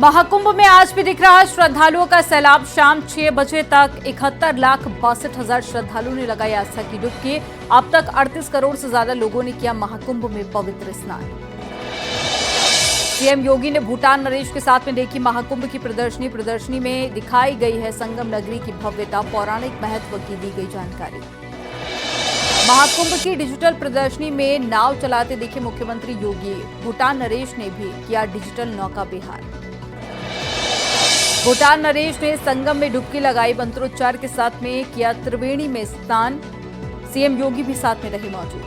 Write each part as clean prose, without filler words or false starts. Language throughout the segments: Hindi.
महाकुंभ में आज भी दिख रहा श्रद्धालुओं का सैलाब। शाम 6 बजे तक 71,62,000 श्रद्धालुओं ने लगाई आस्था की डुबकी। अब तक 38 करोड़ से ज्यादा लोगों ने किया महाकुंभ में पवित्र स्नान। सीएम योगी ने भूटान नरेश के साथ में देखी महाकुंभ की प्रदर्शनी में दिखाई गई है संगम नगरी की भव्यता, पौराणिक महत्व की दी गई जानकारी। महाकुंभ की डिजिटल प्रदर्शनी में नाव चलाते दिखे मुख्यमंत्री योगी। भूटान नरेश ने भी किया डिजिटल नौका विहार। भूटान नरेश ने संगम में डुबकी लगाई, मंत्रोच्चार के साथ में किया त्रिवेणी में स्नान। सीएम योगी भी साथ में रहे मौजूद।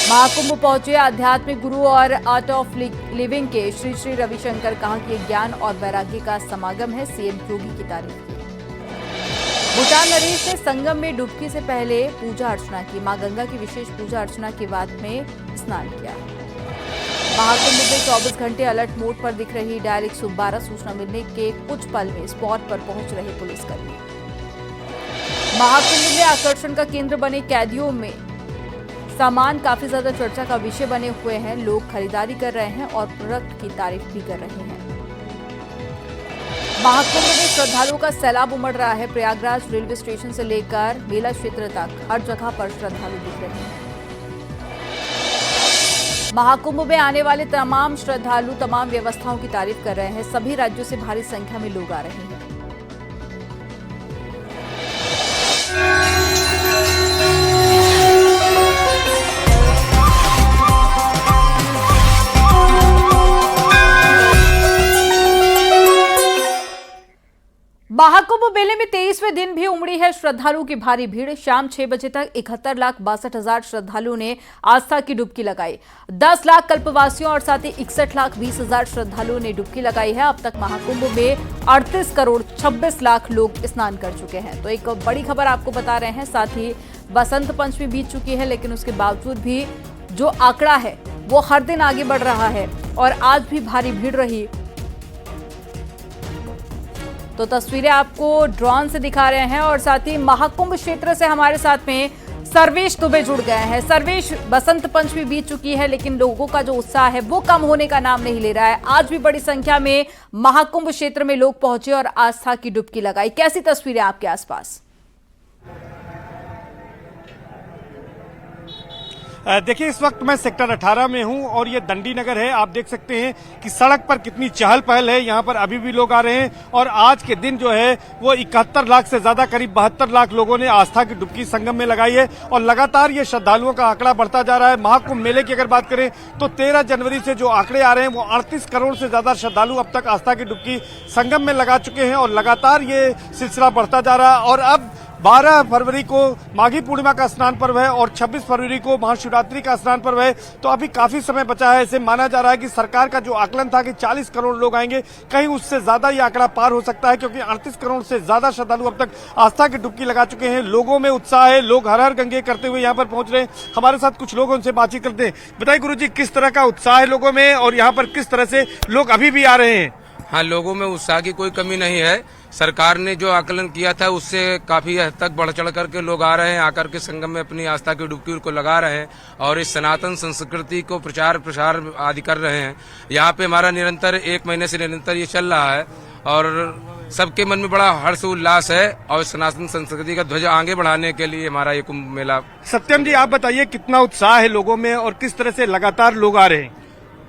महाकुंभ पहुंचे आध्यात्मिक गुरु और आर्ट ऑफ लिविंग के श्री श्री रविशंकर। कहा कि ज्ञान और वैराग्य का समागम है, सीएम योगी की तारीफ की। भूटान नरेश ने संगम में डुबकी से पहले पूजा अर्चना की। मां गंगा की विशेष पूजा अर्चना के बाद में स्नान किया। महाकुंभ में 24 घंटे अलर्ट मोड पर दिख रही डायल 112। सूचना मिलने के कुछ पल में स्पॉट पर पहुंच रहे पुलिसकर्मी। महाकुंभ में आकर्षण का केंद्र बने कैदियों में सामान काफी ज्यादा चर्चा का विषय बने हुए हैं। लोग खरीदारी कर रहे हैं और प्रोडक्ट की तारीफ भी कर रहे हैं। महाकुंभ में श्रद्धालुओं का सैलाब उमड़ रहा है। प्रयागराज रेलवे स्टेशन से लेकर मेला क्षेत्र तक हर जगह पर श्रद्धालु दिख रहे हैं। महाकुंभ में आने वाले तमाम श्रद्धालु तमाम व्यवस्थाओं की तारीफ कर रहे हैं। सभी राज्यों से भारी संख्या में लोग आ रहे हैं। महाकुंभ मेले में 23वें दिन भी उमड़ी है श्रद्धालुओं की भारी भीड़। शाम 6 बजे तक 71,62,000 श्रद्धालुओं ने आस्था की डुबकी लगाई। 10 लाख कल्पवासियों और साथ ही 61,20,000 श्रद्धालुओं ने डुबकी लगाई है। अब तक महाकुंभ में 38 करोड़ 26 लाख लोग स्नान कर चुके हैं। तो एक बड़ी खबर आपको बता रहे हैं। साथ ही बसंत पंचमी बीत चुकी है, लेकिन उसके बावजूद भी जो आंकड़ा है वो हर दिन आगे बढ़ रहा है और आज भी भारी भीड़ रही। तो तस्वीरें आपको ड्रोन से दिखा रहे हैं और साथ ही महाकुंभ क्षेत्र से हमारे साथ में सर्वेश दुबे जुड़ गए हैं। सर्वेश, बसंत पंचमी बीत चुकी है, लेकिन लोगों का जो उत्साह है वो कम होने का नाम नहीं ले रहा है। आज भी बड़ी संख्या में महाकुंभ क्षेत्र में लोग पहुंचे और आस्था की डुबकी लगाई। कैसी तस्वीरें आपके आसपास? देखिए, इस वक्त मैं सेक्टर 18 में हूं और ये दंडी नगर है। आप देख सकते हैं कि सड़क पर कितनी चहल पहल है। यहाँ पर अभी भी लोग आ रहे हैं और आज के दिन जो है वो 71 लाख से ज्यादा, करीब 72 लाख लोगों ने आस्था की डुबकी संगम में लगाई है और लगातार ये श्रद्धालुओं का आंकड़ा बढ़ता जा रहा है। महाकुंभ मेले की अगर बात करें तो 13 जनवरी से जो आंकड़े आ रहे हैं वो 38 करोड़ से ज्यादा श्रद्धालु अब तक आस्था की डुबकी संगम में लगा चुके हैं और लगातार ये सिलसिला बढ़ता जा रहा है। और अब 12 फरवरी को माघी पूर्णिमा का स्नान पर्व है और 26 फरवरी को महाशिवरात्रि का स्नान पर्व है। तो अभी काफी समय बचा है। ऐसे माना जा रहा है कि सरकार का जो आकलन था कि 40 करोड़ लोग आएंगे, कहीं उससे ज्यादा ये आंकड़ा पार हो सकता है, क्योंकि 38 करोड़ से ज्यादा श्रद्धालु अब तक आस्था की डुबकी लगा चुके हैं। लोगों में उत्साह है, लोग हर हर गंगे करते हुए यहाँ पर पहुंच रहे हैं। हमारे साथ कुछ लोग, उनसे बातचीत करते हैं। बताइए गुरुजी, किस तरह का उत्साह है लोगों में और यहाँ पर किस तरह से लोग अभी भी आ रहे हैं? हाँ, लोगों में उत्साह की कोई कमी नहीं है। सरकार ने जो आकलन किया था उससे काफी हद तक बढ़ चढ़ करके लोग आ रहे हैं, आकर के संगम में अपनी आस्था की डुबकी को लगा रहे हैं और इस सनातन संस्कृति को प्रचार प्रसार आदि कर रहे हैं। यहाँ पे हमारा निरंतर 1 महीने से निरंतर ये चल रहा है और सबके मन में बड़ा हर्ष उल्लास है और सनातन संस्कृति का ध्वज आगे बढ़ाने के लिए हमारा ये कुंभ मेला। सत्यम जी, आप बताइए कितना उत्साह है लोगों में और किस तरह से लगातार लोग आ रहे हैं?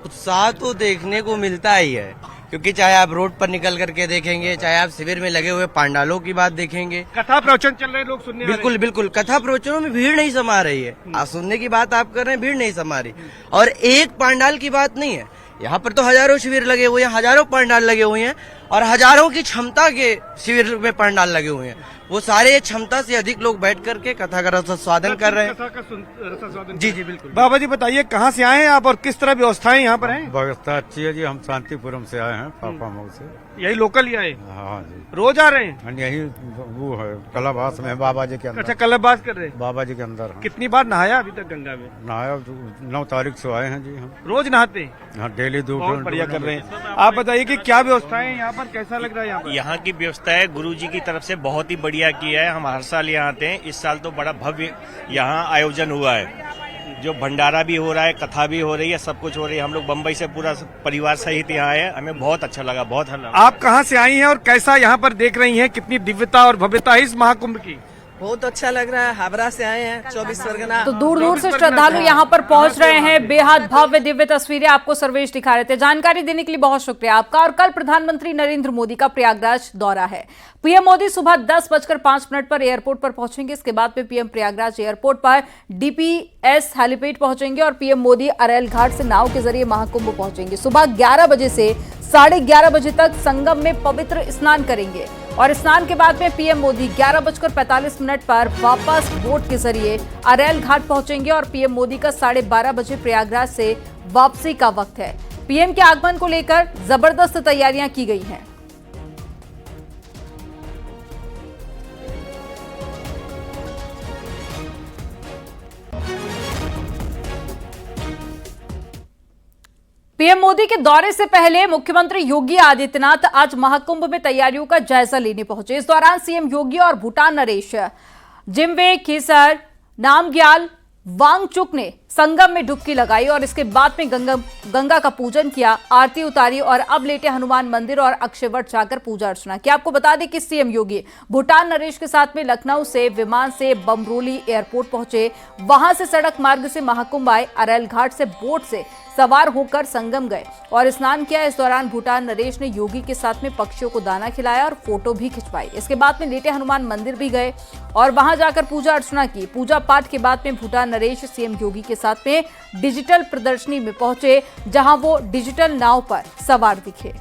उत्साह तो देखने को मिलता ही है, क्योंकि चाहे आप रोड पर निकल करके देखेंगे, चाहे आप शिविर में लगे हुए पंडालों की बात देखेंगे, कथा प्रवचन चल रहे हैं, लोग सुनने बिल्कुल बिल्कुल कथा प्रवचनों में भीड़ नहीं समा रही है। आप सुनने की बात आप कर रहे हैं, भीड़ नहीं समा रही। और एक पंडाल की बात नहीं है, यहाँ पर तो हजारों शिविर लगे हुए हैं, हजारों पंडाल लगे हुए हैं और हजारों की क्षमता के शिविर में पंडाल लगे हुए हैं। वो सारे क्षमता से अधिक लोग बैठ करके कथा का रसास्वादन कर रहे हैं। जी जी बिल्कुल। बाबा जी बताइए, कहाँ से आए हैं आप और किस तरह व्यवस्थाएं यहाँ पर हैं? व्यवस्था अच्छी है जी। हम शांतिपुरम से आए हैं, पापा मऊ से। यही लोकल ही आए? हाँ जी। रोज आ रहे हैं? यही वो है कलाबास में, बाबा जी के अंदर। अच्छा, कलबास कर रहे हैं? बाबा जी के अंदर। कितनी बार नहाया अभी तक गंगा में? नहाया 9 तारीख से आए हैं जी हम। रोज नहाते हैं? हाँ, डेली 2 बहुत बढ़िया कर रहे हैं। आप बताइए कि क्या व्यवस्थाएं यहाँ पर, कैसा लग रहा है यहाँ पर? यहाँ की व्यवस्था है गुरुजी की तरफ से बहुत ही बढ़िया किया है। हम हर साल यहाँ आते हैं, इस साल तो बड़ा भव्य यहाँ आयोजन हुआ है। जो भंडारा भी हो रहा है, कथा भी हो रही है, सब कुछ हो रही है। हम लोग बम्बई से पूरा परिवार सहित यहाँ आए हैं, हमें बहुत अच्छा लगा, बहुत अच्छा लगा। आप कहाँ से आई हैं और कैसा यहाँ पर देख रही हैं, कितनी दिव्यता और भव्यता है इस महाकुंभ की? बहुत अच्छा लग रहा है। हावड़ा से आए हैं, 24 परगना। तो दूर दूर से श्रद्धालु यहाँ पर पहुंच रहे हैं। बेहद भव्य दिव्य तस्वीरें आपको सर्वेश दिखा रहे थे। जानकारी देने के लिए बहुत शुक्रिया आपका। और कल प्रधानमंत्री नरेंद्र मोदी का प्रयागराज दौरा है। पीएम मोदी सुबह 10:05 पर एयरपोर्ट पर पहुंचेंगे। इसके बाद में पीएम प्रयागराज एयरपोर्ट पर डीपीएस हेलीपैड पहुंचेंगे और पीएम मोदी अरैल घाट से नाव के जरिए महाकुंभ पहुंचेंगे। सुबह 11 बजे से 11:30 बजे तक संगम में पवित्र स्नान करेंगे और स्नान के बाद में पीएम मोदी 11:45 पर वापस बोट के जरिए अरैल घाट पहुंचेंगे और पीएम मोदी का 12:30 बजे प्रयागराज से वापसी का वक्त है। पीएम के आगमन को लेकर जबरदस्त तैयारियां की गई हैं। पीएम मोदी के दौरे से पहले मुख्यमंत्री योगी आदित्यनाथ आज महाकुंभ में तैयारियों का जायजा लेने पहुंचे। इस दौरान सीएम योगी और भूटान नरेश जिम्बे खेसर नामग्याल वांगचुक ने संगम में डुबकी लगाई और इसके बाद में गंगा का पूजन किया, आरती उतारी और अब लेटे हनुमान मंदिर और अक्षयवट जाकर पूजा अर्चना की। आपको बता दें कि सीएम योगी भूटान नरेश के साथ में लखनऊ से विमान से बमरोली एयरपोर्ट पहुंचे, वहां से सड़क मार्ग से महाकुंभ आए, अरैल घाट से बोट से सवार होकर संगम गए और स्नान किया। इस दौरान भूटान नरेश ने योगी के साथ में पक्षियों को दाना खिलाया और फोटो भी खिंचवाई। इसके बाद में लेटे हनुमान मंदिर भी गए और वहां जाकर पूजा अर्चना की। पूजा पाठ के बाद में भूटान नरेश सीएम योगी के साथ में डिजिटल प्रदर्शनी में पहुंचे, जहां वो डिजिटल नाव पर सवार दिखे।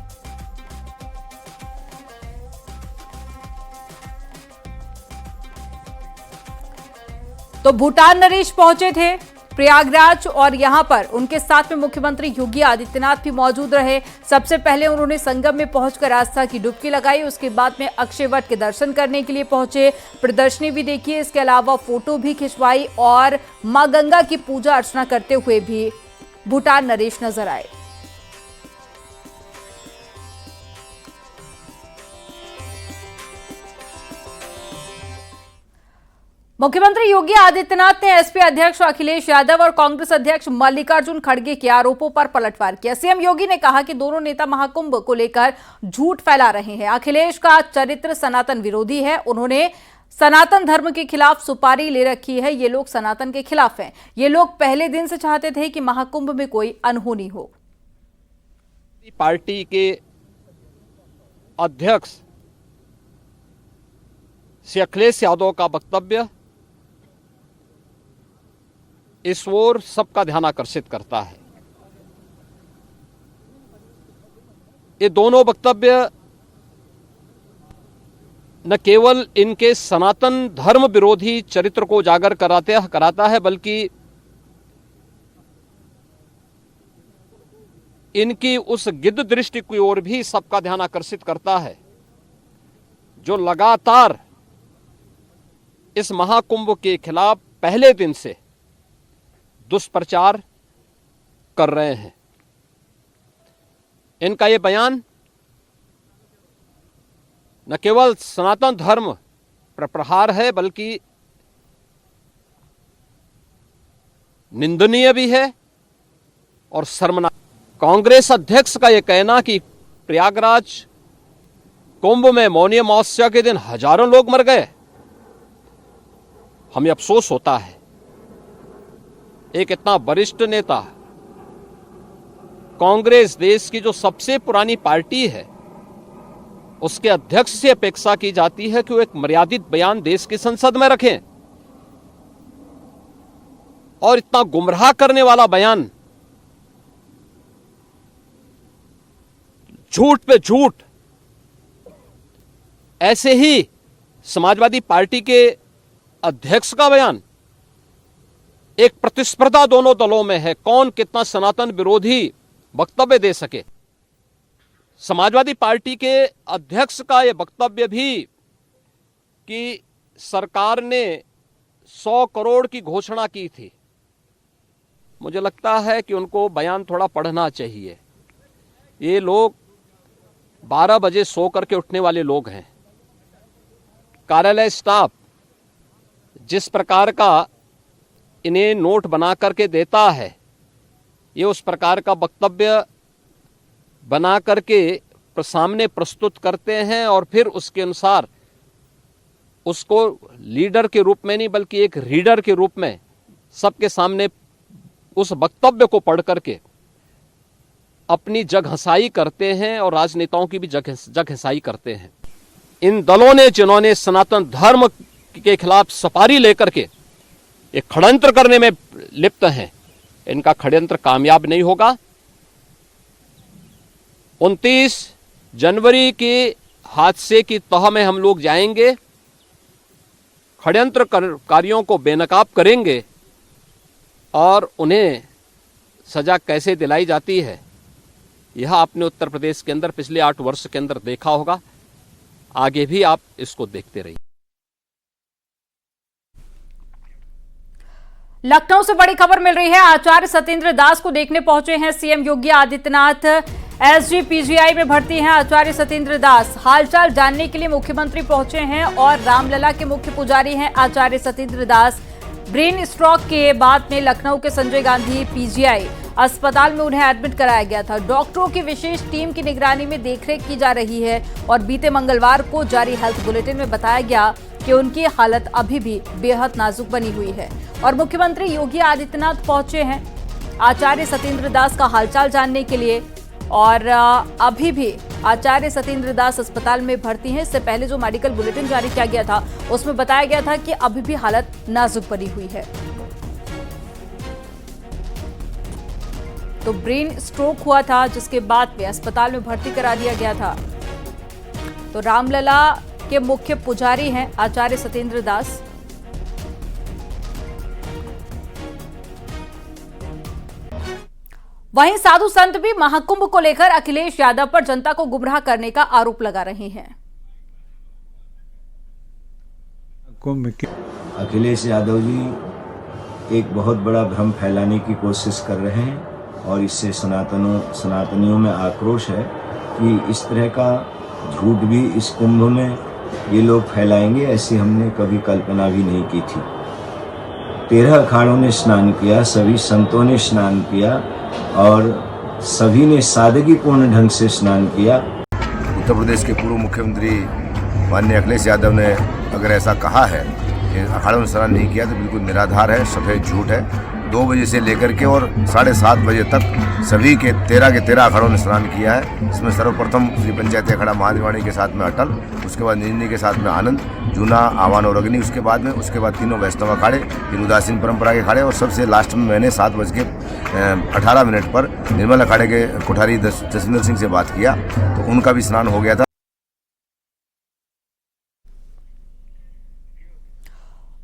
तो भूटान नरेश पहुंचे थे प्रयागराज और यहां पर उनके साथ में मुख्यमंत्री योगी आदित्यनाथ भी मौजूद रहे। सबसे पहले उन्होंने संगम में पहुंचकर आस्था की डुबकी लगाई, उसके बाद में अक्षयवट के दर्शन करने के लिए पहुंचे, प्रदर्शनी भी देखी, इसके अलावा फोटो भी खिंचवाई और मां गंगा की पूजा अर्चना करते हुए भी भूटान नरेश नजर आए। मुख्यमंत्री योगी आदित्यनाथ ने एसपी अध्यक्ष अखिलेश यादव और कांग्रेस अध्यक्ष मल्लिकार्जुन खड़गे के आरोपों पर पलटवार किया। सीएम योगी ने कहा कि दोनों नेता महाकुंभ को लेकर झूठ फैला रहे हैं। अखिलेश का चरित्र सनातन विरोधी है, उन्होंने सनातन धर्म के खिलाफ सुपारी ले रखी है। ये लोग सनातन के खिलाफ हैं। ये लोग पहले दिन से चाहते थे कि महाकुंभ में कोई अनहोनी हो। पार्टी के अध्यक्ष श्री अखिलेश यादव का वक्तव्य इस ओर सबका ध्यान आकर्षित करता है। ये दोनों वक्तव्य न केवल इनके सनातन धर्म विरोधी चरित्र को उजागर कराता है, बल्कि इनकी उस गिद्ध दृष्टि की ओर भी सबका ध्यान आकर्षित करता है, जो लगातार इस महाकुंभ के खिलाफ पहले दिन से दुष्प्रचार कर रहे हैं। इनका ये बयान न केवल सनातन धर्म पर प्रहार है, बल्कि निंदनीय भी है और शर्मनाक। कांग्रेस अध्यक्ष का यह कहना कि प्रयागराज कुंभ में मौनी अमावस्या के दिन हजारों लोग मर गए, हमें अफसोस होता है। एक इतना वरिष्ठ नेता, कांग्रेस देश की जो सबसे पुरानी पार्टी है, उसके अध्यक्ष से अपेक्षा की जाती है कि वो एक मर्यादित बयान देश की संसद में रखें और इतना गुमराह करने वाला बयान, झूठ पे झूठ। ऐसे ही समाजवादी पार्टी के अध्यक्ष का बयान, एक प्रतिस्पर्धा दोनों दलों में है, कौन कितना सनातन विरोधी वक्तव्य दे सके। समाजवादी पार्टी के अध्यक्ष का यह वक्तव्य भी कि सरकार ने 100 करोड़ की घोषणा की थी, मुझे लगता है कि उनको बयान थोड़ा पढ़ना चाहिए। ये लोग 12 बजे सो करके उठने वाले लोग हैं। कार्यालय स्टाफ जिस प्रकार का इन्हें नोट बना करके देता है, ये उस प्रकार का वक्तव्य बना करके सामने प्रस्तुत करते हैं और फिर उसके अनुसार उसको लीडर के रूप में नहीं बल्कि एक रीडर के रूप में सबके सामने उस वक्तव्य को पढ़ करके अपनी जगहंसाई करते हैं और राजनेताओं की भी जगहंसाई करते हैं। इन दलों ने जिन्होंने सनातन धर्म के खिलाफ सपारी लेकर के एक षड्यंत्र करने में लिप्त हैं, इनका षड्यंत्र कामयाब नहीं होगा। 29 जनवरी के हादसे की तह में हम लोग जाएंगे, षड्यंत्रकारियों को बेनकाब करेंगे और उन्हें सजा कैसे दिलाई जाती है यह आपने उत्तर प्रदेश के अंदर पिछले 8 वर्ष के अंदर देखा होगा। आगे भी आप इसको देखते रहिए। लखनऊ से बड़ी खबर मिल रही है। आचार्य सत्येंद्र दास को देखने पहुंचे हैं सीएम योगी आदित्यनाथ। एसजीपीजीआई में भर्ती हैं आचार्य सत्येंद्र दास। हालचाल जानने के लिए मुख्यमंत्री पहुंचे हैं और रामलला के मुख्य पुजारी हैं आचार्य सत्येंद्र दास। ब्रेन स्ट्रोक के बाद में लखनऊ के संजय गांधी पीजीआई अस्पताल में उन्हें एडमिट कराया गया था। डॉक्टरों की विशेष टीम की निगरानी में देखरेख की जा रही है और बीते मंगलवार को जारी हेल्थ बुलेटिन में बताया गया कि उनकी हालत अभी भी बेहद नाजुक बनी हुई है और मुख्यमंत्री योगी आदित्यनाथ पहुंचे हैं आचार्य सत्येंद्र दास का हालचाल जानने के लिए। और अभी भी आचार्य सत्येंद्र दास अस्पताल में भर्ती हैं। इससे पहले जो मेडिकल बुलेटिन जारी किया गया था उसमें बताया गया था कि अभी भी हालत नाजुक बनी हुई है। तो ब्रेन स्ट्रोक हुआ था जिसके बाद में अस्पताल में भर्ती करा दिया गया था। तो रामलला के मुख्य पुजारी हैं आचार्य सत्येंद्र दास। वहीं साधु संत भी महाकुंभ को लेकर अखिलेश यादव पर जनता को गुमराह करने का आरोप लगा रहे हैं। अखिलेश यादव जी एक बहुत बड़ा भ्रम फैलाने की कोशिश कर रहे हैं और इससे सनातनियों में आक्रोश है कि इस तरह का झूठ भी इस कुंभ में ये लोग फैलाएंगे, ऐसी हमने कभी कल्पना भी नहीं की थी। 13 अखाड़ों ने स्नान किया, सभी संतों ने स्नान किया और सभी ने सादगीपूर्ण ढंग से स्नान किया। उत्तर प्रदेश के पूर्व मुख्यमंत्री माननीय अखिलेश यादव ने अगर ऐसा कहा है कि अखाड़ों में स्नान नहीं किया तो बिल्कुल निराधार है, सफेद झूठ है। 2 बजे से लेकर के और 7:30 बजे तक सभी के 13 अखाड़ों ने स्नान किया है। इसमें सर्वप्रथम श्री पंचायती अखाड़ा महादेवाणी के साथ में अटल, उसके बाद निजनी के साथ में आनंद, जूना, आवान और अग्नि, उसके बाद तीनों वैष्णव अखाड़े, फिर उदासीन परंपरा के अखाड़े और सबसे लास्ट में मैंने 7:18 पर निर्मल अखाड़े के कोठारी जसविंदर सिंह से बात किया तो उनका भी स्नान हो गया था।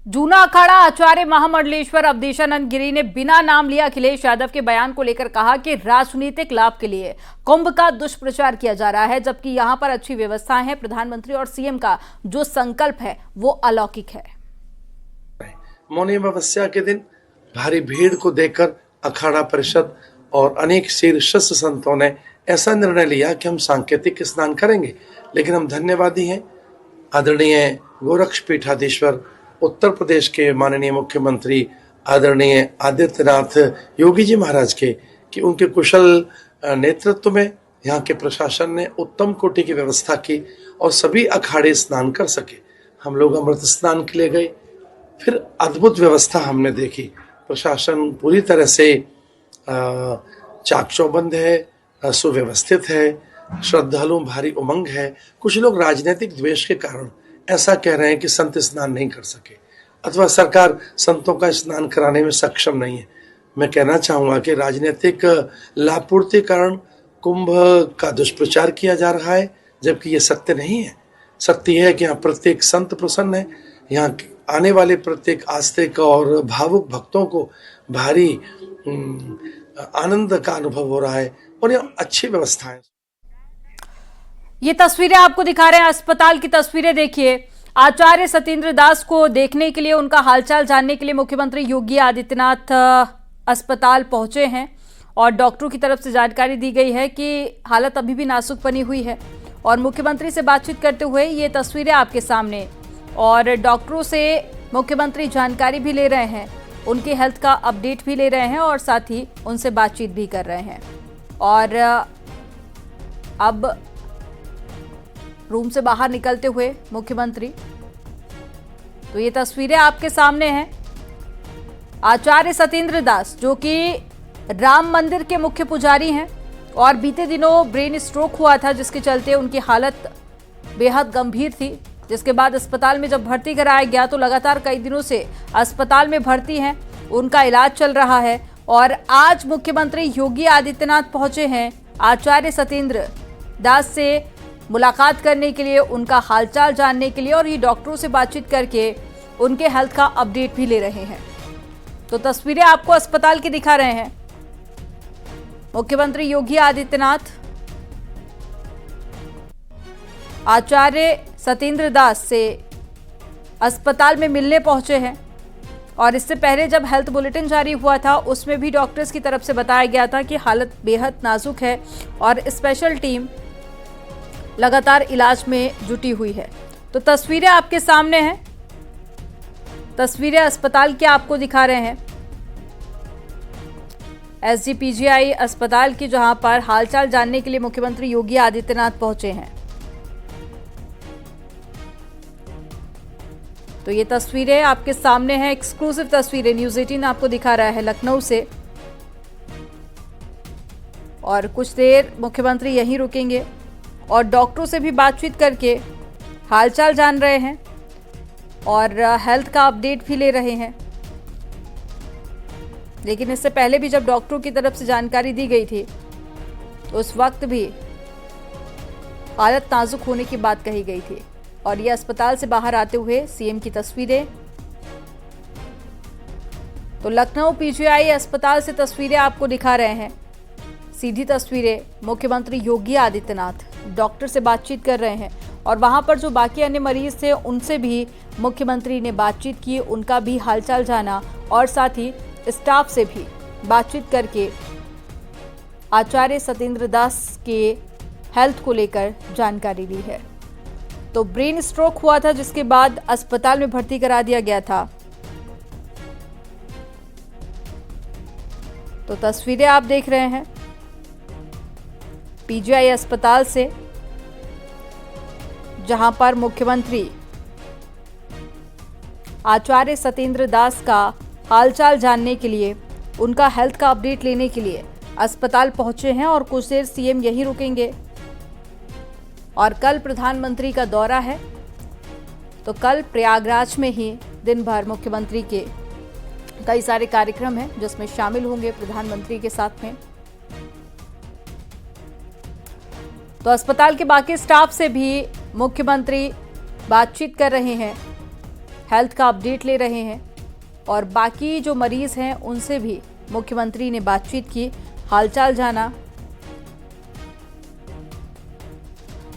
जूना अखाड़ा आचार्य महामंडलेश्वर अवधेशानंद गिरी ने बिना नाम लिए अखिलेश यादव के बयान को लेकर कहा कि राजनीतिक लाभ के लिए कुंभ का दुष्प्रचार किया जा रहा है, जबकि यहां पर अच्छी व्यवस्थाएं हैं। प्रधानमंत्री और सीएम का जो संकल्प है वो अलौकिक है। मौनी अमावस्या के दिन भारी भीड़ को देखकर अखाड़ा परिषद और अनेक शीर्षस्थ संतों ने ऐसा निर्णय लिया कि हम सांकेतिक स्नान करेंगे, लेकिन हम धन्यवादी हैं आदरणीय गोरक्षपीठाधीश्वर उत्तर प्रदेश के माननीय मुख्यमंत्री आदरणीय आदित्यनाथ योगी जी महाराज के कि उनके कुशल नेतृत्व में यहाँ के प्रशासन ने उत्तम कोटि की व्यवस्था की और सभी अखाड़े स्नान कर सके। हम लोग अमृत स्नान के लिए गए, फिर अद्भुत व्यवस्था हमने देखी। प्रशासन पूरी तरह से चाक चौबंद है, सुव्यवस्थित है, श्रद्धालु भारी उमंग है। कुछ लोग राजनीतिक द्वेष के कारण ऐसा कह रहे हैं कि संत स्नान नहीं कर सके अथवा सरकार संतों का स्नान कराने में सक्षम नहीं है। मैं कहना चाहूंगा कि राजनीतिक लाभपूर्ति कारण कुंभ का दुष्प्रचार किया जा रहा है, जबकि ये सत्य नहीं है। सत्य है कि यहाँ प्रत्येक संत प्रसन्न है, यहाँ आने वाले प्रत्येक आस्तिक और भावुक भक्तों को भारी आनंद का अनुभव हो रहा है और यहाँ अच्छी व्यवस्था है। ये तस्वीरें आपको दिखा रहे हैं, अस्पताल की तस्वीरें देखिए। आचार्य सत्येंद्र दास को देखने के लिए, उनका हालचाल जानने के लिए मुख्यमंत्री योगी आदित्यनाथ अस्पताल पहुंचे हैं और डॉक्टरों की तरफ से जानकारी दी गई है कि हालत अभी भी नाजुक बनी हुई है और मुख्यमंत्री से बातचीत करते हुए ये तस्वीरें आपके सामने और डॉक्टरों से मुख्यमंत्री जानकारी भी ले रहे हैं उनके हेल्थ का अपडेट भी ले रहे हैं और साथ ही उनसे बातचीत भी कर रहे हैं। और अब रूम से बाहर निकलते हुए मुख्यमंत्री, तो ये तस्वीरें आपके सामने हैं। आचार्य सत्येंद्र दास जो कि राम मंदिर के मुख्य पुजारी हैं और बीते दिनों ब्रेन स्ट्रोक हुआ था, जिसके चलते उनकी हालत बेहद गंभीर थी, जिसके बाद अस्पताल में जब भर्ती कराया गया तो लगातार कई दिनों से अस्पताल में भर्ती हैं, उनका इलाज चल रहा है। और आज मुख्यमंत्री योगी आदित्यनाथ पहुंचे हैं आचार्य सत्येंद्र दास से मुलाकात करने के लिए, उनका हालचाल जानने के लिए, और ये डॉक्टरों से बातचीत करके उनके हेल्थ का अपडेट भी ले रहे हैं। तो तस्वीरें आपको अस्पताल की दिखा रहे हैं। मुख्यमंत्री योगी आदित्यनाथ आचार्य सत्येंद्र दास से अस्पताल में मिलने पहुंचे हैं। और इससे पहले जब हेल्थ बुलेटिन जारी हुआ था उसमें भी डॉक्टर्स की तरफ से बताया गया था कि हालत बेहद नाजुक है और स्पेशल टीम लगातार इलाज में जुटी हुई है। तो तस्वीरें आपके सामने हैं, तस्वीरें अस्पताल की आपको दिखा रहे हैं, एसजीपीजीआई अस्पताल की, जहां पर हालचाल जानने के लिए मुख्यमंत्री योगी आदित्यनाथ पहुंचे हैं। तो ये तस्वीरें आपके सामने हैं, एक्सक्लूसिव तस्वीरें न्यूज़ 18 आपको दिखा रहा है लखनऊ से। और कुछ देर मुख्यमंत्री यहीं रुकेंगे और डॉक्टरों से भी बातचीत करके हालचाल जान रहे हैं और हेल्थ का अपडेट भी ले रहे हैं। लेकिन इससे पहले भी जब डॉक्टरों की तरफ से जानकारी दी गई थी तो उस वक्त भी हालत नाजुक होने की बात कही गई थी। और ये अस्पताल से बाहर आते हुए सीएम की तस्वीरें। तो लखनऊ पीजीआई अस्पताल से तस्वीरें आपको दिखा रहे हैं, सीधी तस्वीरें। मुख्यमंत्री योगी आदित्यनाथ डॉक्टर से बातचीत कर रहे हैं और वहां पर जो बाकी अन्य मरीज थे उनसे भी मुख्यमंत्री ने बातचीत की, उनका भी हालचाल जाना और साथ ही स्टाफ से भी बातचीत करके आचार्य सत्येंद्र दास के हेल्थ को लेकर जानकारी ली है। तो ब्रेन स्ट्रोक हुआ था, जिसके बाद अस्पताल में भर्ती करा दिया गया था। तो तस्वीरें आप देख रहे हैं पीजीआई अस्पताल से, जहां पर मुख्यमंत्री आचार्य सत्येंद्र दास का हालचाल जानने के लिए, उनका हेल्थ का अपडेट लेने के लिए अस्पताल पहुंचे हैं और कुछ देर सीएम यहीं रुकेंगे। और कल प्रधानमंत्री का दौरा है, तो कल प्रयागराज में ही दिन भर मुख्यमंत्री के कई सारे कार्यक्रम हैं जिसमें शामिल होंगे प्रधानमंत्री के साथ में। तो अस्पताल के बाकी स्टाफ से भी मुख्यमंत्री बातचीत कर रहे हैं, हेल्थ का अपडेट ले रहे हैं और बाकी जो मरीज हैं उनसे भी मुख्यमंत्री ने बातचीत की, हालचाल जाना।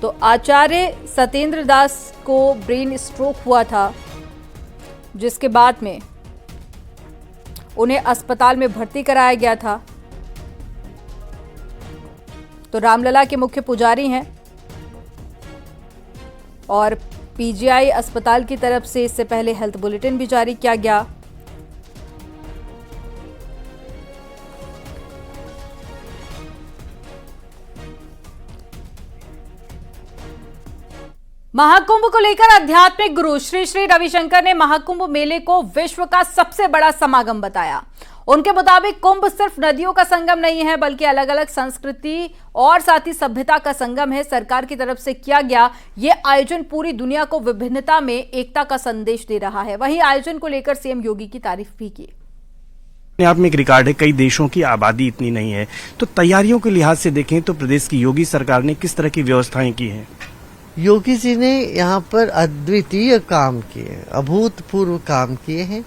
तो आचार्य सत्येंद्र दास को ब्रेन स्ट्रोक हुआ था, जिसके बाद में उन्हें अस्पताल में भर्ती कराया गया था। तो रामलला के मुख्य पुजारी हैं और पीजीआई अस्पताल की तरफ से इससे पहले हेल्थ बुलेटिन भी जारी किया गया। महाकुंभ को लेकर आध्यात्मिक गुरु श्री श्री रविशंकर ने महाकुंभ मेले को विश्व का सबसे बड़ा समागम बताया। उनके मुताबिक कुंभ सिर्फ नदियों का संगम नहीं है, बल्कि अलग अलग संस्कृति और साथ ही सभ्यता का संगम है। सरकार की तरफ से किया गया ये आयोजन पूरी दुनिया को विभिन्नता में एकता का संदेश दे रहा है। वहीं आयोजन को लेकर सीएम योगी की तारीफ भी की। अपने आप में एक रिकॉर्ड है, कई देशों की आबादी इतनी नहीं है, तो तैयारियों के लिहाज से देखें तो प्रदेश की योगी सरकार ने किस तरह की व्यवस्थाएं की हैं? योगी जी ने यहाँ पर अद्वितीय काम किए, अभूतपूर्व काम किए हैं,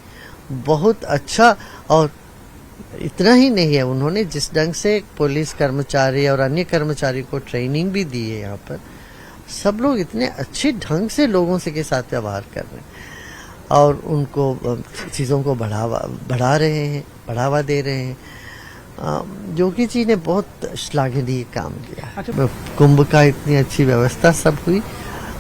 बहुत अच्छा। और इतना ही नहीं है, उन्होंने जिस ढंग से पुलिस कर्मचारी और अन्य कर्मचारी को ट्रेनिंग भी दी है, यहाँ पर सब लोग इतने अच्छे ढंग से लोगों से के साथ व्यवहार कर रहे हैं और उनको चीज़ों को बढ़ा रहे हैं, बढ़ावा दे रहे हैं। योगी जी ने बहुत श्लाघनीय काम किया। कुंभ का इतनी अच्छी व्यवस्था सब हुई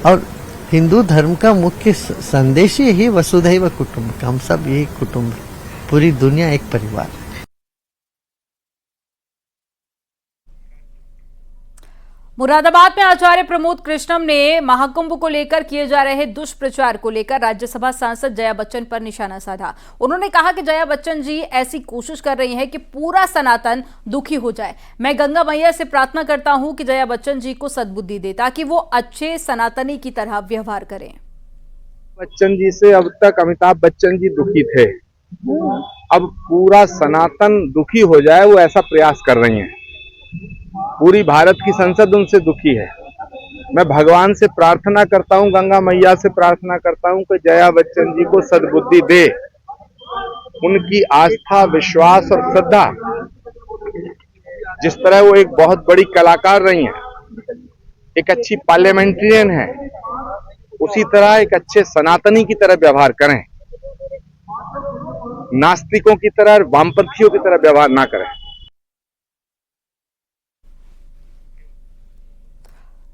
और हिंदू धर्म का मुख्य संदेश यही वसुधैव कुटुंबकम, हम सब यही कुटुंब। पूरी दुनिया एक परिवार है। मुरादाबाद में आचार्य प्रमोद कृष्णम ने महाकुंभ को लेकर किए जा रहे दुष्प्रचार को लेकर राज्यसभा सांसद जया बच्चन पर निशाना साधा। उन्होंने कहा कि जया बच्चन जी ऐसी कोशिश कर रही हैं कि पूरा सनातन दुखी हो जाए। मैं गंगा मैया से प्रार्थना करता हूं कि जया बच्चन जी को सद्बुद्धि दे ताकि वो अच्छे सनातनी की तरह व्यवहार करें। बच्चन जी से अब तक अमिताभ बच्चन जी दुखी थे, अब पूरा सनातन दुखी हो जाए वो ऐसा प्रयास कर रही हैं। पूरी भारत की संसद उनसे दुखी है। मैं भगवान से प्रार्थना करता हूं, गंगा मैया से प्रार्थना करता हूं कि जया बच्चन जी को सद्बुद्धि दे। उनकी आस्था, विश्वास और श्रद्धा, जिस तरह वो एक बहुत बड़ी कलाकार रही हैं, एक अच्छी पार्लियामेंटेरियन है, उसी तरह एक अच्छे सनातनी की तरह व्यवहार करें। नास्तिकों की तरह, वामपंथियों की तरह व्यवहार ना करें।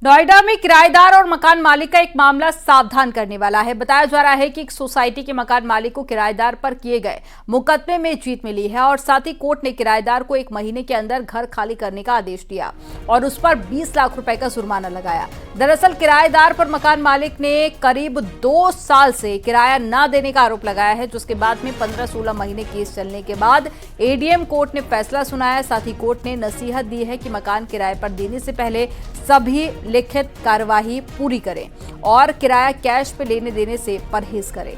नोएडा में किराएदार और मकान मालिक का एक मामला सावधान करने वाला है। बताया जा रहा है कि एक सोसाइटी के मकान मालिक को किराएदार पर किए गए मुकदमे में जीत मिली है और साथ ही कोर्ट ने किराएदार को 1 महीने के अंदर घर खाली करने का आदेश दिया और उस पर 20 लाख रुपए का जुर्माना लगाया। दरअसल किराएदार पर मकान मालिक ने करीब 2 साल से किराया न देने का आरोप लगाया है, जिसके बाद में 15-16 महीने केस चलने के बाद एडीएम कोर्ट ने फैसला सुनाया। साथ ही कोर्ट ने नसीहत दी है कि मकान किराए पर देने से पहले सभी लिखित कार्यवाही पूरी करें और किराया कैश पे लेने देने से परहेज करें।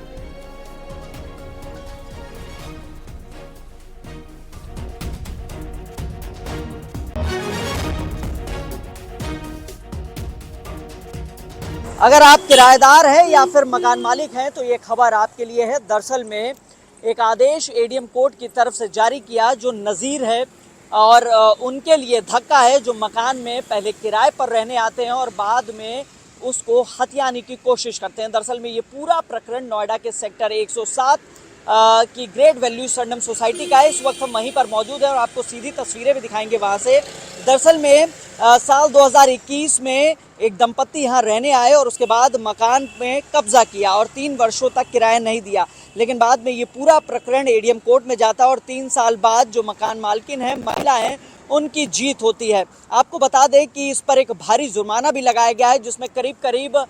अगर आप किराएदार हैं या फिर मकान मालिक हैं तो ये खबर आपके लिए है। दरअसल में एक आदेश एडीएम कोर्ट की तरफ से जारी किया जो नज़ीर है और उनके लिए धक्का है जो मकान में पहले किराए पर रहने आते हैं और बाद में उसको हथियाने की कोशिश करते हैं। दरअसल में ये पूरा प्रकरण नोएडा के सेक्टर 107 की ग्रेट वैल्यू सरनम सोसाइटी का है। इस वक्त हम वहीं पर मौजूद हैं और आपको सीधी तस्वीरें भी दिखाएंगे वहाँ से। दरअसल में साल 2021 में एक दंपत्ति यहाँ रहने आए और उसके बाद मकान में कब्जा किया और 3 वर्षों तक किराया नहीं दिया, लेकिन बाद में ये पूरा प्रकरण एडीएम कोर्ट में जाता है और 3 साल बाद जो मकान मालकिन है, महिला है, उनकी जीत होती है। आपको बता दें कि इस पर एक भारी जुर्माना भी लगाया गया है जिसमें करीब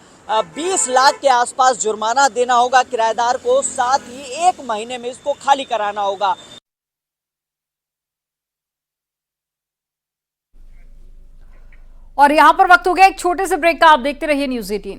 20 लाख के आसपास जुर्माना देना होगा किराएदार को, साथ ही 1 महीने में इसको खाली कराना होगा। और यहां पर वक्त हो गया एक छोटे से ब्रेक का। आप देखते रहिए न्यूज़ 18।